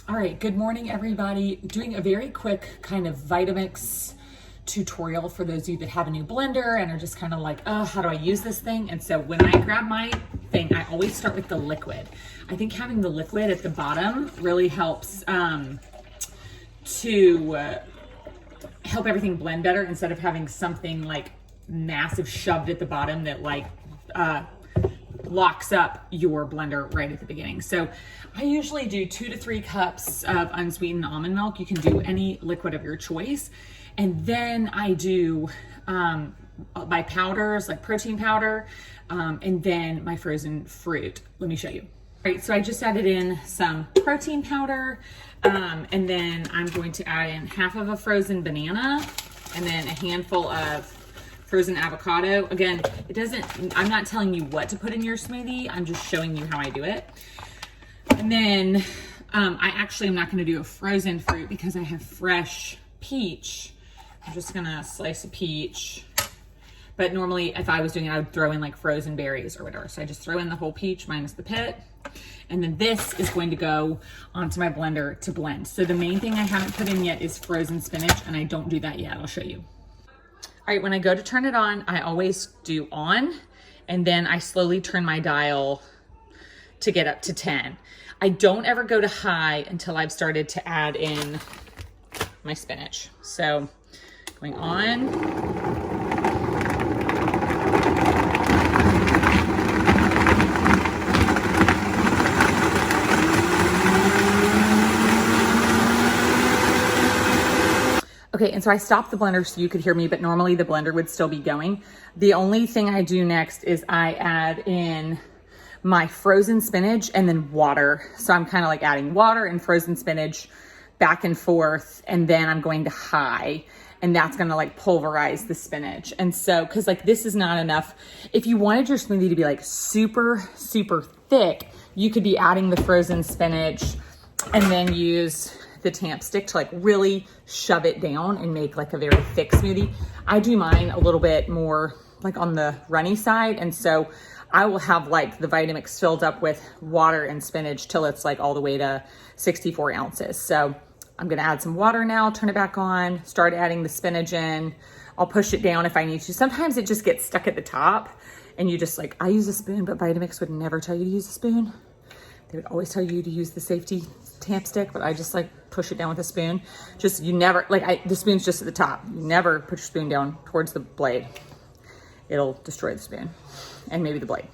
All right, good morning, everybody. Doing a very quick kind of Vitamix tutorial for those of you that have a new blender and are just kind of like, oh, how do I use this thing? And so when I grab my thing, I always start with the liquid. I think having the liquid at the bottom really helps to help everything blend better instead of having something like massive shoved at the bottom that like locks up your blender right at the beginning. So I usually do 2 to 3 cups of unsweetened almond milk. You can do any liquid of your choice. And then I do my powders, like protein powder, and then my frozen fruit. Let me show you. All right, so I just added in some protein powder, and then I'm going to add in half of a frozen banana, and then a handful of frozen avocado. Again, I'm not telling you what to put in your smoothie. I'm just showing you how I do it. And then I actually am not going to do a frozen fruit because I have fresh peach. I'm just going to slice a peach. But normally if I was doing it, I would throw in like frozen berries or whatever. So I just throw in the whole peach minus the pit. And then this is going to go onto my blender to blend. So the main thing I haven't put in yet is frozen spinach, and I don't do that yet. I'll show you. All right, when I go to turn it on, I always do on, and then I slowly turn my dial to get up to 10. I don't ever go to high until I've started to add in my spinach. So going on. Okay, and so I stopped the blender so you could hear me, but normally the blender would still be going. The only thing I do next is I add in my frozen spinach and then water. So I'm kind of like adding water and frozen spinach back and forth, and then I'm going to high, and that's gonna like pulverize the spinach. And so, cause like this is not enough. If you wanted your smoothie to be like super, super thick, you could be adding the frozen spinach and then use the tamp stick to like really shove it down and make like a very thick smoothie. I do mine a little bit more like on the runny side. And so I will have like the Vitamix filled up with water and spinach till it's like all the way to 64 ounces. So I'm gonna add some water now, turn it back on, start adding the spinach in. I'll push it down if I need to. Sometimes it just gets stuck at the top and you just like, I use a spoon, but Vitamix would never tell you to use a spoon. They would always tell you to use the safety tamp stick, but I just like push it down with a spoon. Just, you never, the spoon's just at the top. You never put your spoon down towards the blade. It'll destroy the spoon and maybe the blade.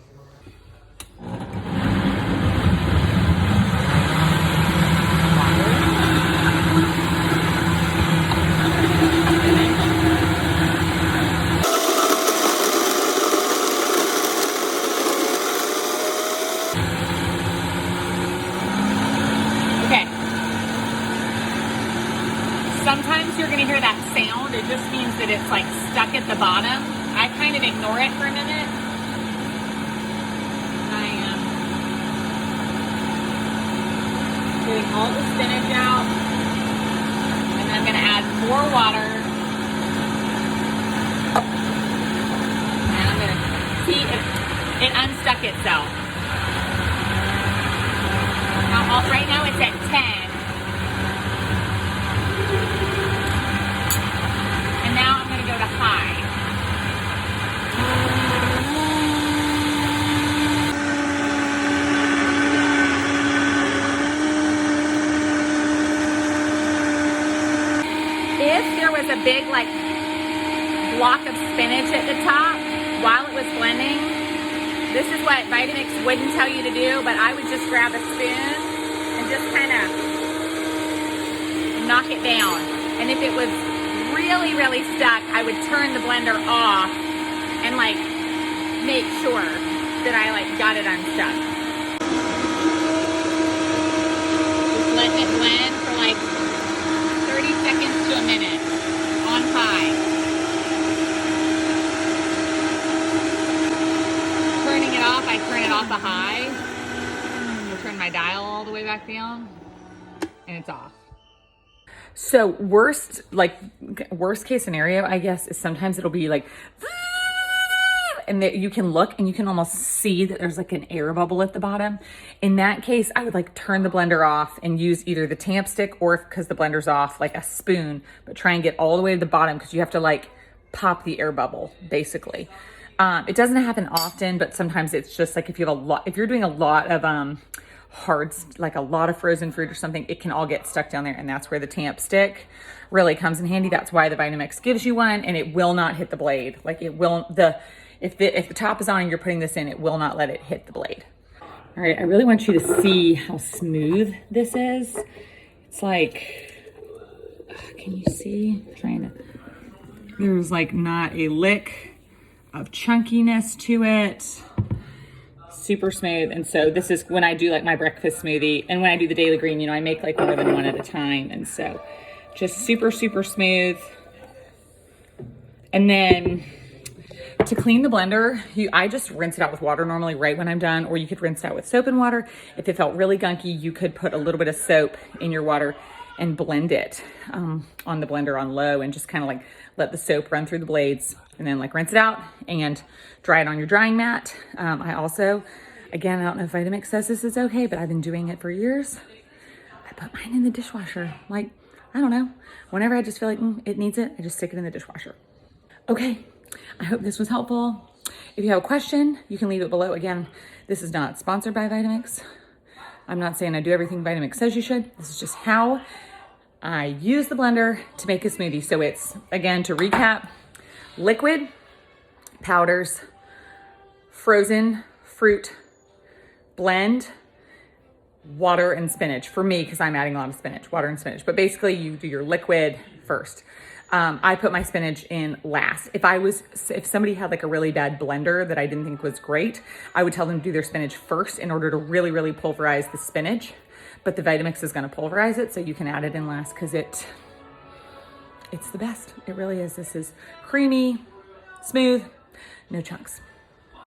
Sometimes you're gonna hear that sound. It just means that it's like stuck at the bottom. I kind of ignore it for a minute. I am getting all the spinach out. And then I'm gonna add more water. And I'm gonna see if it unstuck itself. Now, right now it's at 10. And now I'm going to go to high. If there was a big like block of spinach at the top while it was blending, this is what Vitamix wouldn't tell you to do, but I would just grab a spoon and just kind of knock it down. And if it was really, really stuck, I would turn the blender off and like make sure that I like got it unstuck. Just letting it blend for like 30 seconds to a minute on high. Turning it off, I turn it off a high. I'll turn my dial all the way back down and it's off. So worst case scenario, I guess, is sometimes it'll be like, and that you can look and you can almost see that there's like an air bubble at the bottom. In that case, I would like turn the blender off and use either the tamp stick or, because the blender's off, like a spoon, but try and get all the way to the bottom, because you have to like pop the air bubble basically. It doesn't happen often, but sometimes it's just like if you have a lot, if you're doing a lot of like a lot of frozen fruit or something, it can all get stuck down there, and that's where the tamp stick really comes in handy. That's why the Vitamix gives you one, and it will not hit the blade. Like it will, if the top is on and you're putting this in, it will not let it hit the blade. All right, I really want you to see how smooth this is. It's like, can you see? I'm trying to, there's like not a lick of chunkiness to it. Super smooth. And so this is when I do like my breakfast smoothie, and when I do the daily green, you know, I make like more than one at a time. And so just super, super smooth. And then to clean the blender, I just rinse it out with water normally right when I'm done, or you could rinse it out with soap and water. If it felt really gunky, you could put a little bit of soap in your water and blend it on the blender on low, and just kind of like let the soap run through the blades, and then like rinse it out and dry it on your drying mat. I also, again, I don't know if Vitamix says this is okay, but I've been doing it for years. I put mine in the dishwasher. Like, I don't know, whenever I just feel like it needs it, I just stick it in the dishwasher. Okay, I hope this was helpful. If you have a question, you can leave it below. Again, this is not sponsored by Vitamix. I'm not saying I do everything Vitamix says you should. This is just how I use the blender to make a smoothie. So it's, again, to recap, liquid, powders, frozen fruit, blend, water and spinach. For me, because I'm adding a lot of spinach, water and spinach. But basically you do your liquid first. I put my spinach in last. If somebody had like a really bad blender that I didn't think was great, I would tell them to do their spinach first in order to really, really pulverize the spinach. But the Vitamix is gonna pulverize it, so you can add it in last, because it's the best. It really is. This is creamy, smooth, no chunks.